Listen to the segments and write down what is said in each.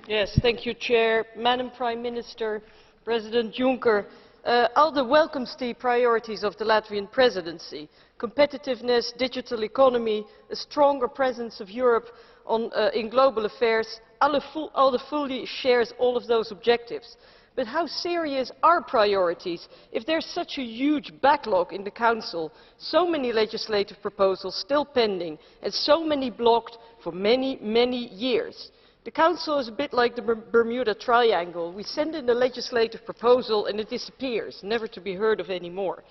Yes, thank you, Chair. Madam Prime Minister, President Juncker, ALDE welcomes the priorities of the Latvian Presidency. Competitiveness, digital economy, a stronger presence of Europe in global affairs. ALDE fully shares all of those objectives. But how serious are priorities if there is such a huge backlog in the Council, so many legislative proposals still pending and so many blocked for many, many years? The Council is a bit like the Bermuda Triangle. We send in a legislative proposal and it disappears, never to be heard of anymore.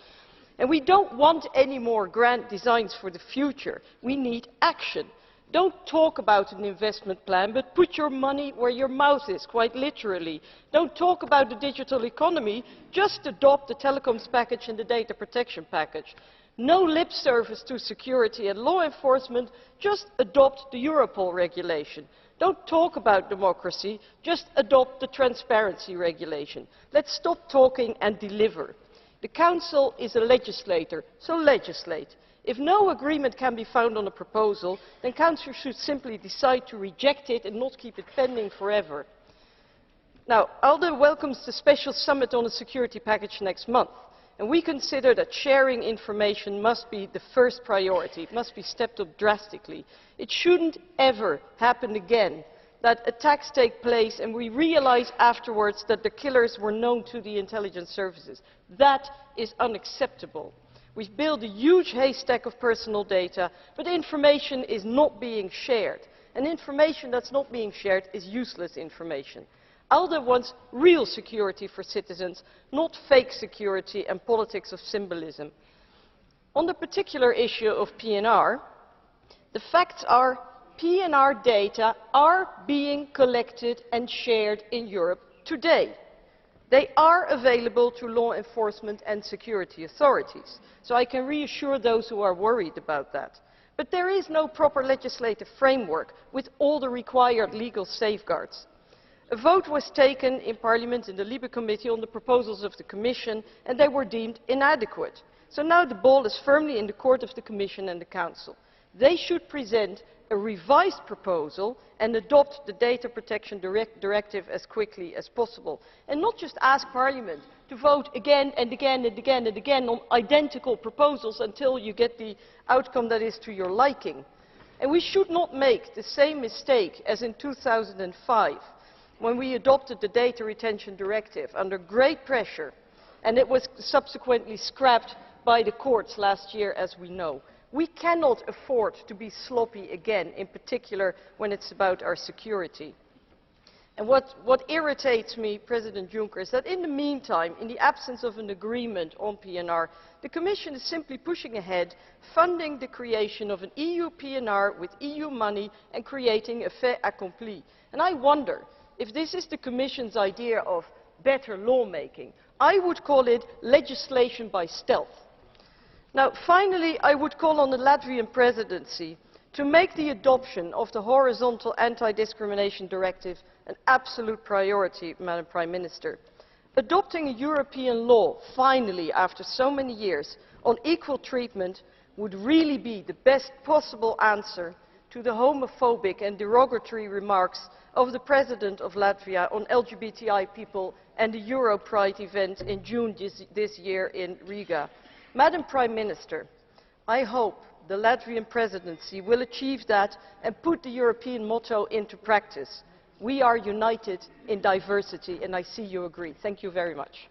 And we don't want any more grand designs for the future. We need action. Don't talk about an investment plan, but put your money where your mouth is, quite literally. Don't talk about the digital economy, just adopt the telecoms package and the data protection package. No lip service to security and law enforcement, just adopt the Europol regulation. Don't talk about democracy, just adopt the transparency regulation. Let's stop talking and deliver. The Council is a legislator, so legislate. If no agreement can be found on a proposal, then Council should simply decide to reject it and not keep it pending forever. Now, ALDE welcomes the special summit on the security package next month, and we consider that sharing information must be the first priority. It must be stepped up drastically. It shouldn't ever happen again that attacks take place and we realize afterwards that the killers were known to the intelligence services. That is unacceptable. We've built a huge haystack of personal data, but information is not being shared. And information that's not being shared is useless information. ALDE wants real security for citizens, not fake security and politics of symbolism. On the particular issue of PNR, the facts are PNR data are being collected and shared in Europe today. They are available to law enforcement and security authorities, so I can reassure those who are worried about that. But there is no proper legislative framework with all the required legal safeguards. A vote was taken in Parliament in the Libe Committee on the proposals of the Commission, and they were deemed inadequate. So now the ball is firmly in the court of the Commission and the Council. They should present a revised proposal and adopt the Data Protection Directive as quickly as possible. And not just ask Parliament to vote again and again and again and again on identical proposals until you get the outcome that is to your liking. And we should not make the same mistake as in 2005, when we adopted the Data Retention Directive under great pressure, and it was subsequently scrapped by the courts last year, as we know. We cannot afford to be sloppy again, in particular when it's about our security. And what irritates me, President Juncker, is that in the meantime, in the absence of an agreement on PNR, the Commission is simply pushing ahead, funding the creation of an EU PNR with EU money and creating a fait accompli. And I wonder if this is the Commission's idea of better lawmaking. I would call it legislation by stealth. Now, finally, I would call on the Latvian Presidency to make the adoption of the horizontal anti-discrimination directive an absolute priority, Madam Prime Minister. Adopting a European law, finally, after so many years, on equal treatment would really be the best possible answer to the homophobic and derogatory remarks of the President of Latvia on LGBTI people and the Euro Pride event in June this year in Riga. Madam Prime Minister, I hope the Latvian Presidency will achieve that and put the European motto into practice. We are united in diversity, and I see you agree. Thank you very much.